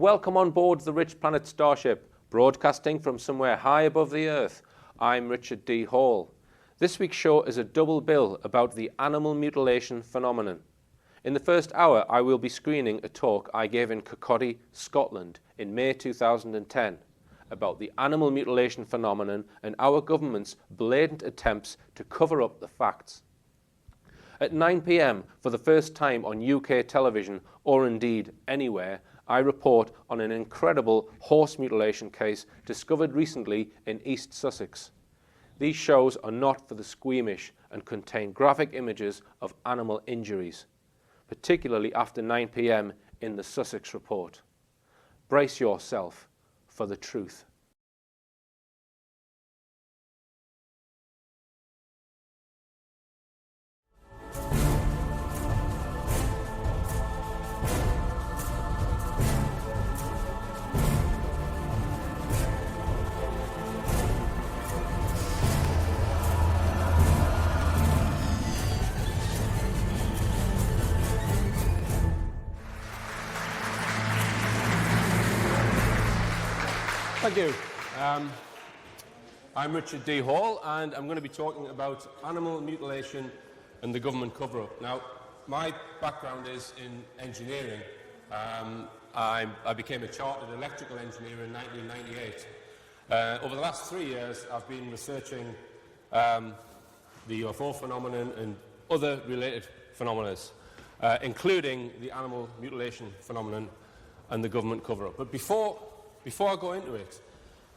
welcome on board the Rich Planet Starship, broadcasting from somewhere high above the Earth. I'm Richard D. Hall. This week's show is a double bill about the animal mutilation phenomenon. In the first hour, I will be screening a talk I gave in Kirkcaldy, Scotland in May 2010 about the animal mutilation phenomenon and our government's blatant attempts to cover up the facts. At 9 p.m, for the first time on UK television, or indeed anywhere, I report on an incredible horse mutilation case discovered recently in East Sussex. These shows are not for the squeamish and contain graphic images of animal injuries, particularly after 9 p.m. in the Sussex Report. Brace yourself for the truth. Thank you. I'm Richard D. Hall, and I'm going to be talking about animal mutilation and the government cover-up. Now, my background is in engineering. I became a chartered electrical engineer in 1998. Over the last 3 years, I've been researching the UFO phenomenon and other related phenomena, including the animal mutilation phenomenon and the government cover-up. But before I go into it,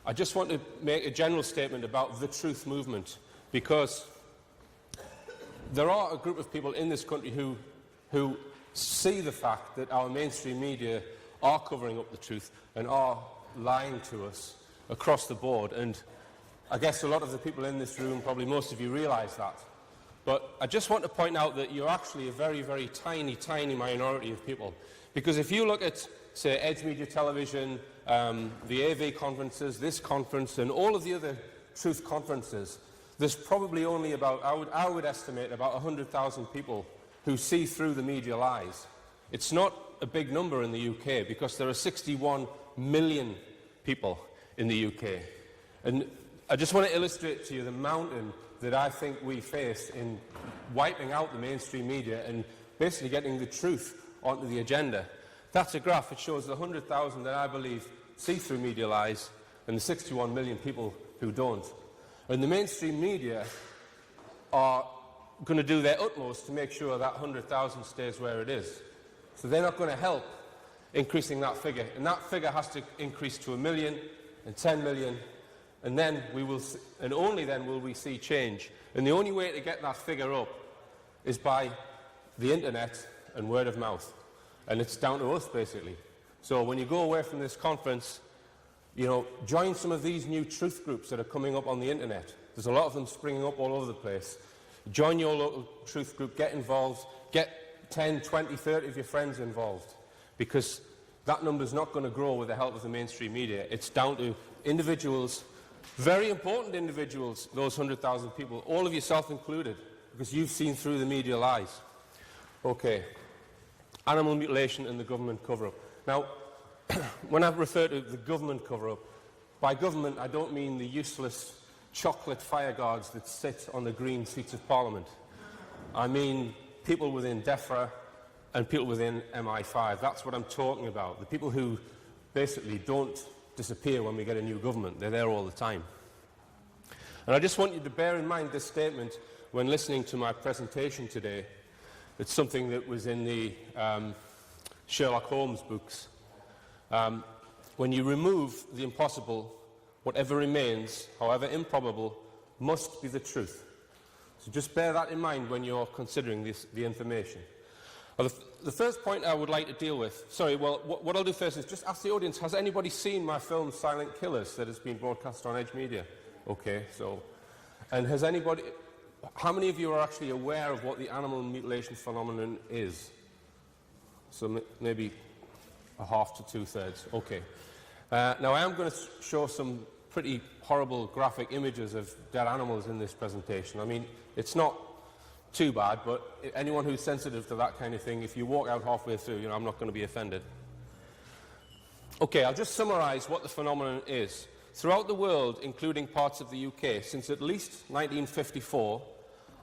I just want to make a general statement about the truth movement, because there are a group of people in this country who see the fact that our mainstream media are covering up the truth and are lying to us across the board. And I guess a lot of the people in this room, probably most of you, realise that. But I just want to point out that you're actually a very, very tiny, tiny minority of people. Because if you look at, say, Edge Media Television, the AV conferences, this conference, and all of the other truth conferences, there's probably only about, I would estimate, about 100,000 people who see through the media lies. It's not a big number in the UK, because there are 61 million people in the UK. And I just want to illustrate to you the mountain that I think we face in wiping out the mainstream media and basically getting the truth onto the agenda. That's a graph. It shows the 100,000 that I believe see through media lies and the 61 million people who don't. And the mainstream media are going to do their utmost to make sure that 100,000 stays where it is. So they're not going to help increasing that figure. And that figure has to increase to 1 million and 10 million, and then we will see, and only then will we see change. And the only way to get that figure up is by the internet and word of mouth. And it's down to us, basically. So when you go away from this conference, you know, join some of these new truth groups that are coming up on the internet. There's a lot of them springing up all over the place. Join your local truth group, get involved, get 10, 20, 30 of your friends involved, because that number's not going to grow with the help of the mainstream media. It's down to individuals, very important individuals, those 100,000 people, all of yourself included, because you've seen through the media lies. Okay. Animal mutilation and the government cover-up. Now, when I refer to the government cover-up, by government I don't mean the useless chocolate fire guards that sit on the green seats of Parliament. I mean people within DEFRA and people within MI5. That's what I'm talking about. The people who basically don't disappear when we get a new government. They're there all the time. And I just want you to bear in mind this statement when listening to my presentation today. It's something that was in the Sherlock Holmes books. When you remove the impossible, whatever remains, however improbable, must be the truth. So just bear that in mind when you're considering the information. Well, the first point I would like to deal with, what I'll do first is just ask the audience, has anybody seen my film Silent Killers that has been broadcast on Edge Media? Okay, so, and has anybody, how many of you are actually aware of what the animal mutilation phenomenon is? So maybe a half to two-thirds. Okay. Now I am going to show some pretty horrible graphic images of dead animals in this presentation. I mean, it's not too bad, but anyone who's sensitive to that kind of thing, if you walk out halfway through, I'm not going to be offended. Okay, I'll just summarise what the phenomenon is. Throughout the world, including parts of the UK, since at least 1954,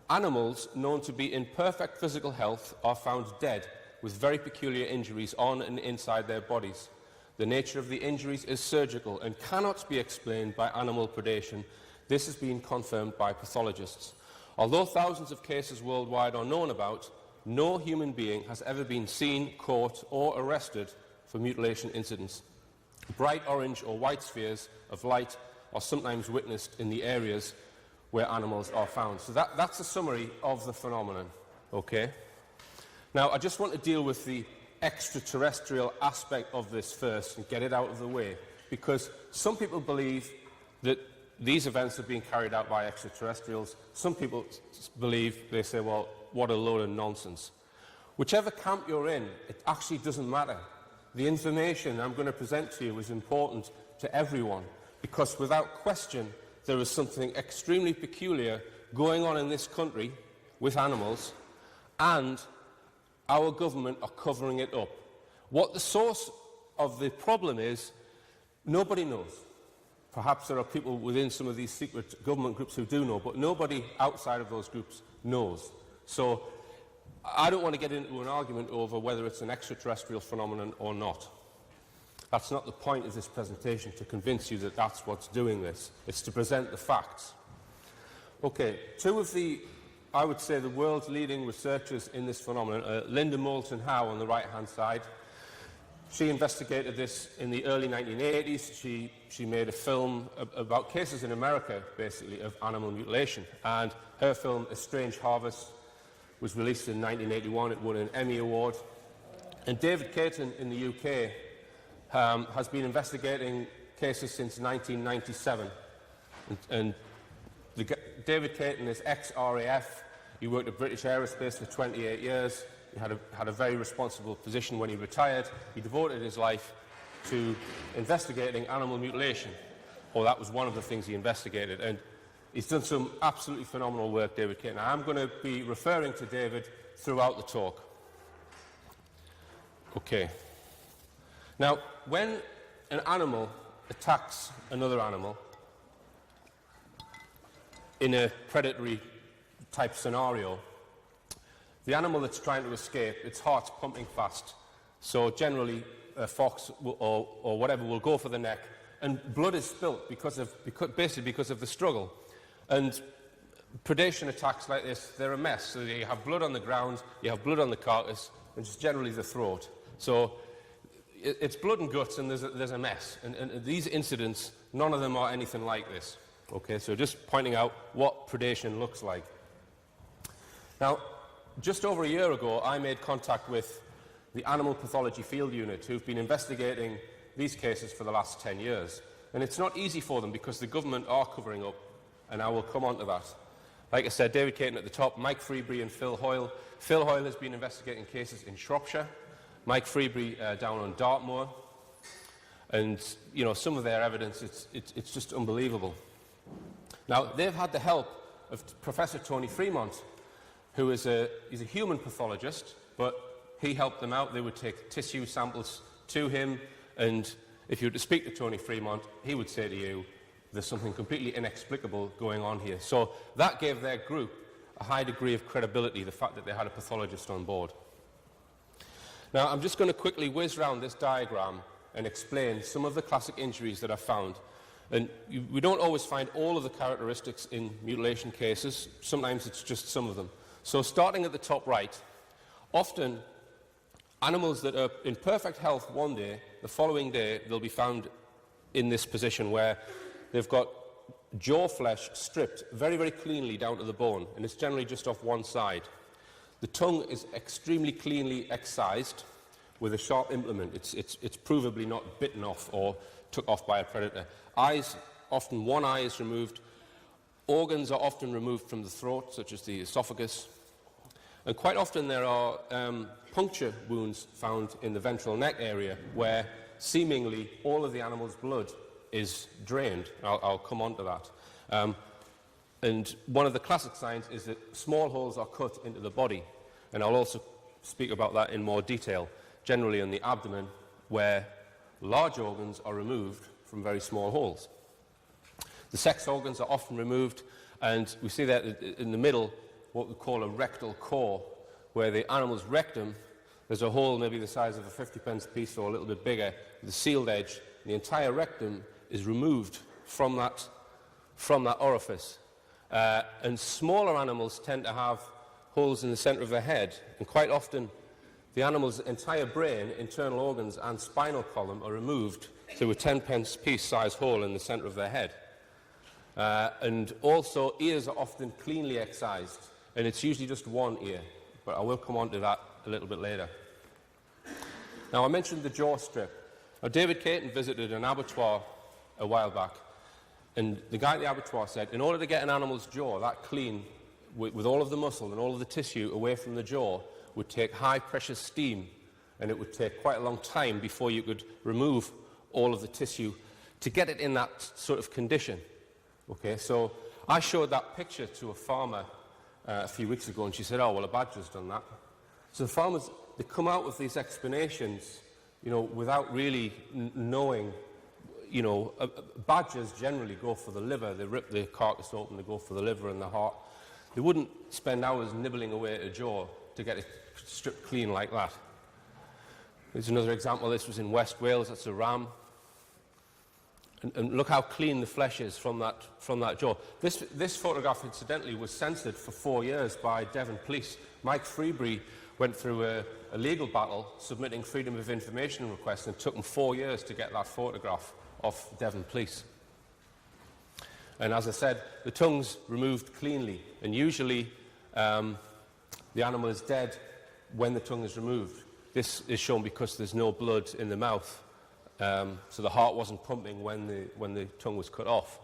animals known to be in perfect physical health are found dead with very peculiar injuries on and inside their bodies. The nature of the injuries is surgical and cannot be explained by animal predation. This has been confirmed by pathologists. Although thousands of cases worldwide are known about, no human being has ever been seen, caught or arrested for mutilation incidents. Bright orange or white spheres of light are sometimes witnessed in the areas where animals are found. So that's a summary of the phenomenon. Okay? Now, I just want to deal with the extraterrestrial aspect of this first and get it out of the way, because some people believe that these events are being carried out by extraterrestrials. Some people believe, they say, well, what a load of nonsense. Whichever camp you're in, it actually doesn't matter. The information I'm going to present to you is important to everyone, because without question, there is something extremely peculiar going on in this country with animals, and our government are covering it up. What the source of the problem is, nobody knows. Perhaps there are people within some of these secret government groups who do know, but nobody outside of those groups knows. So I don't want to get into an argument over whether it's an extraterrestrial phenomenon or not. That's not the point of this presentation, to convince you that that's what's doing this. It's to present the facts. Okay, two of the, I would say, the world's leading researchers in this phenomenon, Linda Moulton Howe on the right-hand side. She investigated this in the early 1980s. She made a film about cases in America, basically, of animal mutilation. And her film, A Strange Harvest, was released in 1981. It won an Emmy Award. And David Caton in the UK has been investigating cases since 1997. David Caton is ex-RAF. He worked at British Aerospace for 28 years. He had a very responsible position when he retired. He devoted his life to investigating animal mutilation. Or that was one of the things he investigated. And he's done some absolutely phenomenal work, David Caton. I'm going to be referring to David throughout the talk. Okay. Now, when an animal attacks another animal in a predatory type scenario, the animal that's trying to escape, its heart's pumping fast. So generally, a fox or whatever will go for the neck, and blood is spilt basically because of the struggle. And predation attacks like this, they're a mess. So you have blood on the ground, you have blood on the carcass, and it's generally the throat. So it's blood and guts, and there's a mess. And these incidents, none of them are anything like this. Okay, so just pointing out what predation looks like. Now, just over a year ago, I made contact with the Animal Pathology Field Unit, who've been investigating these cases for the last 10 years. And it's not easy for them because the government are covering up, and I will come on to that. Like I said, David Caton at the top, Mike Freebury and Phil Hoyle. Phil Hoyle has been investigating cases in Shropshire, Mike Freebury down on Dartmoor, and you know, some of their evidence, it's just unbelievable. Now, they've had the help of Professor Tony Fremont, who is he's a human pathologist, but he helped them out. They would take tissue samples to him, and if you were to speak to Tony Fremont, he would say to you, there's something completely inexplicable going on here. So that gave their group a high degree of credibility, the fact that they had a pathologist on board. Now, I'm just going to quickly whiz round this diagram and explain some of the classic injuries that are found. And we don't always find all of the characteristics in mutilation cases. Sometimes it's just some of them. So starting at the top right, often animals that are in perfect health one day, the following day they'll be found in this position where they've got jaw flesh stripped very, very cleanly down to the bone, and it's generally just off one side. The tongue is extremely cleanly excised with a sharp implement. It's provably not bitten off or took off by a predator. Eyes, often one eye is removed. Organs are often removed from the throat, such as the esophagus. And quite often there are puncture wounds found in the ventral neck area where seemingly all of the animal's blood is drained. I'll come on to that. And one of the classic signs is that small holes are cut into the body. And I'll also speak about that in more detail, generally in the abdomen, where large organs are removed from very small holes. The sex organs are often removed, and we see that in the middle, what we call a rectal core, where the animal's rectum, there's a hole maybe the size of a 50p piece or a little bit bigger, with a sealed edge. The entire rectum is removed from that orifice. And smaller animals tend to have holes in the centre of their head, and quite often the animal's entire brain, internal organs and spinal column are removed through a 10p piece size hole in the centre of their head. And also ears are often cleanly excised, and it's usually just one ear, but I will come on to that a little bit later. Now, I mentioned the jaw strip. Now, David Caton visited an abattoir a while back, and the guy at the abattoir said, in order to get an animal's jaw that clean, with all of the muscle and all of the tissue away from the jaw, would take high-pressure steam, and it would take quite a long time before you could remove all of the tissue to get it in that sort of condition. Okay, so I showed that picture to a farmer a few weeks ago, and she said, oh, well, a badger's done that. So the farmers, they come out with these explanations, you know, without really knowing, you know, badgers generally go for the liver. They rip the carcass open, they go for the liver and the heart. They wouldn't spend hours nibbling away at a jaw to get it stripped clean like that. Here's another example. This was in West Wales. That's a ram. And look how clean the flesh is from that jaw. This photograph, incidentally, was censored for 4 years by Devon police. Mike Freebury went through a legal battle submitting freedom of information requests, and it took him 4 years to get that photograph off Devon police. And as I said, the tongue's removed cleanly, and usually the animal is dead when the tongue is removed. This is shown because there's no blood in the mouth. So the heart wasn't pumping when the tongue was cut off.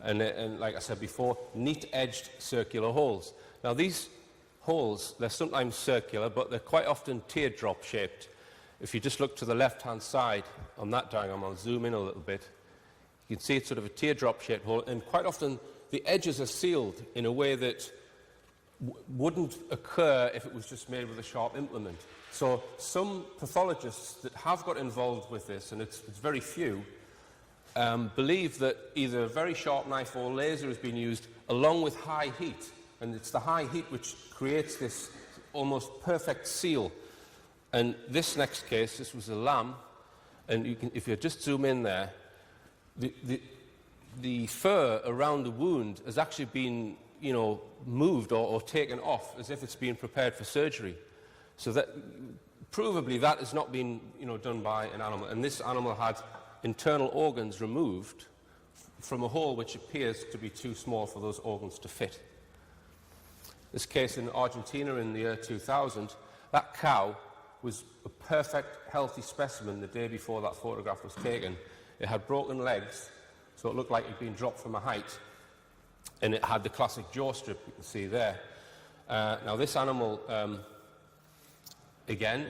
And like I said before, neat-edged circular holes. Now these holes, they're sometimes circular, but they're quite often teardrop-shaped. If you just look to the left-hand side on that diagram, I'll zoom in a little bit, you can see it's sort of a teardrop-shaped hole, and quite often the edges are sealed in a way that wouldn't occur if it was just made with a sharp implement. So some pathologists that have got involved with this, and it's very few, believe that either a very sharp knife or laser has been used along with high heat, and it's the high heat which creates this almost perfect seal. And this next case, this was a lamb, and you can, if you just zoom in there, the fur around the wound has actually been, you know, moved or taken off as if it's been prepared for surgery. So that provably that has not been, you know, done by an animal. And this animal had internal organs removed from a hole which appears to be too small for those organs to fit. This case in Argentina in the year 2000, that cow was a perfect, healthy specimen the day before that photograph was taken. It had broken legs, so it looked like it had been dropped from a height, and it had the classic jaw strip you can see there. Now this animal, again,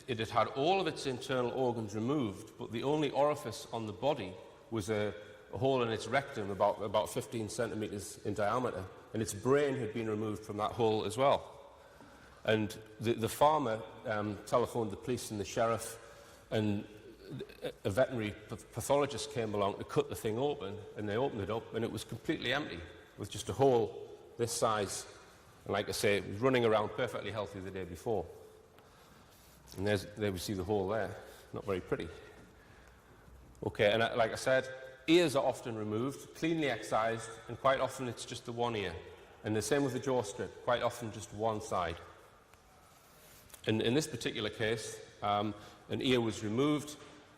it had had all of its internal organs removed, but the only orifice on the body was a hole in its rectum about 15 centimetres in diameter, and its brain had been removed from that hole as well. And the farmer telephoned the police and the sheriff, and a veterinary pathologist came along to cut the thing open, and they opened it up, and it was completely empty, with just a hole this size. And like I say, it was running around perfectly healthy the day before. And there we see the hole there. Not very pretty. Okay, and like I said, ears are often removed, cleanly excised, and quite often it's just the one ear. And the same with the jaw strip, quite often just one side. And in this particular case, an ear was removed,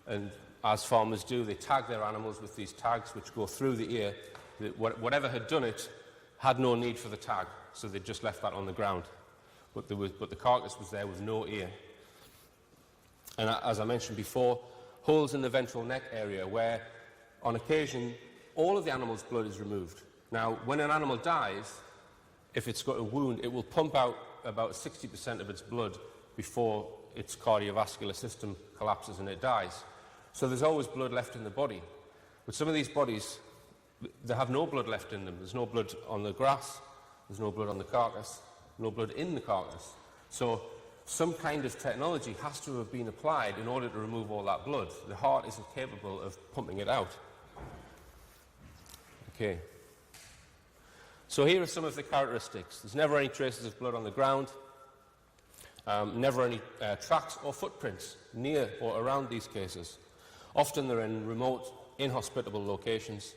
and as farmers do, they tag their animals with these tags which go through the ear. Whatever had done it had no need for the tag, so they just left that on the ground. But the carcass was there with no ear. And as I mentioned before, holes in the ventral neck area where, on occasion, all of the animal's blood is removed. Now, when an animal dies, if it's got a wound, it will pump out about 60% of its blood before its cardiovascular system collapses and it dies. So there's always blood left in the body. But some of these bodies, they have no blood left in them. There's no blood on the grass, there's no blood on the carcass, no blood in the carcass. So some kind of technology has to have been applied in order to remove all that blood. The heart isn't capable of pumping it out. Okay. So here are some of the characteristics. There's never any traces of blood on the ground, never any tracks or footprints near or around these cases. Often they're in remote, inhospitable locations.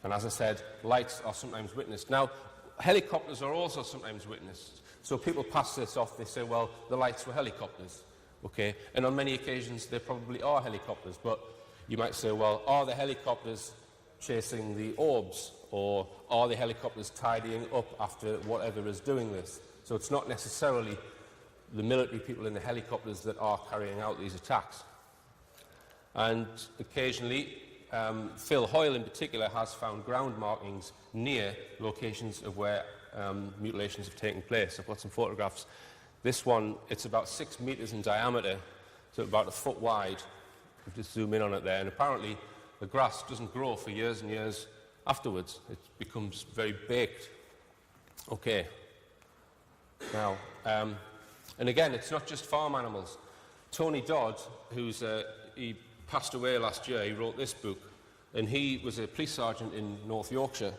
And as I said, lights are sometimes witnessed. Now, helicopters are also sometimes witnessed. So people pass this off, they say, well, the lights were helicopters. Okay? And on many occasions, they probably are helicopters. But you might say, well, are the helicopters chasing the orbs? Or are the helicopters tidying up after whatever is doing this? So it's not necessarily the military people in the helicopters that are carrying out these attacks. And occasionally, Phil Hoyle in particular has found ground markings near locations of where mutilations have taken place. I've got some photographs. This one, it's about 6 meters in diameter, so about a foot wide. We'll just zoom in on it there. And apparently, the grass doesn't grow for years and years afterwards. It becomes very baked. Okay. Now, and again, it's not just farm animals. Tony Dodd, he passed away last year, he wrote this book, and he was a police sergeant in North Yorkshire,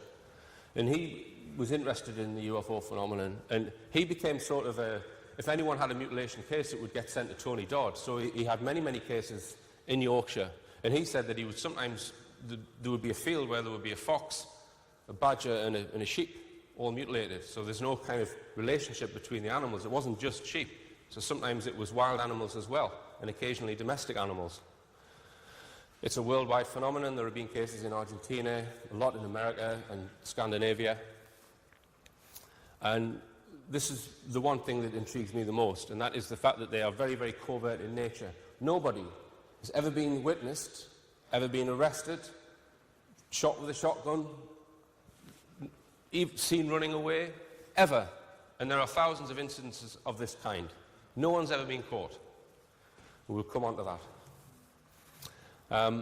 and he was interested in the UFO phenomenon, and he became sort of if anyone had a mutilation case, it would get sent to Tony Dodd. So he had many, many cases in Yorkshire, and he said that he would sometimes, there would be a field where there would be a fox, a badger, and a sheep, all mutilated. So there's no kind of relationship between the animals. It wasn't just sheep. So sometimes it was wild animals as well, and occasionally domestic animals. It's a worldwide phenomenon. There have been cases in Argentina, a lot in America and Scandinavia. And this is the one thing that intrigues me the most, and that is the fact that they are very, very covert in nature. Nobody has ever been witnessed, ever been arrested, shot with a shotgun, seen running away, ever. And there are thousands of instances of this kind. No one's ever been caught. We'll come on to that.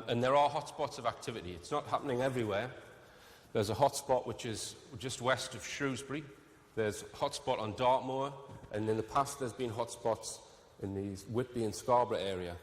And there are hotspots of activity. It's not happening everywhere. There's a hotspot which is just west of Shrewsbury. There's a hotspot on Dartmoor, and in the past there's been hotspots in the Whitby and Scarborough area.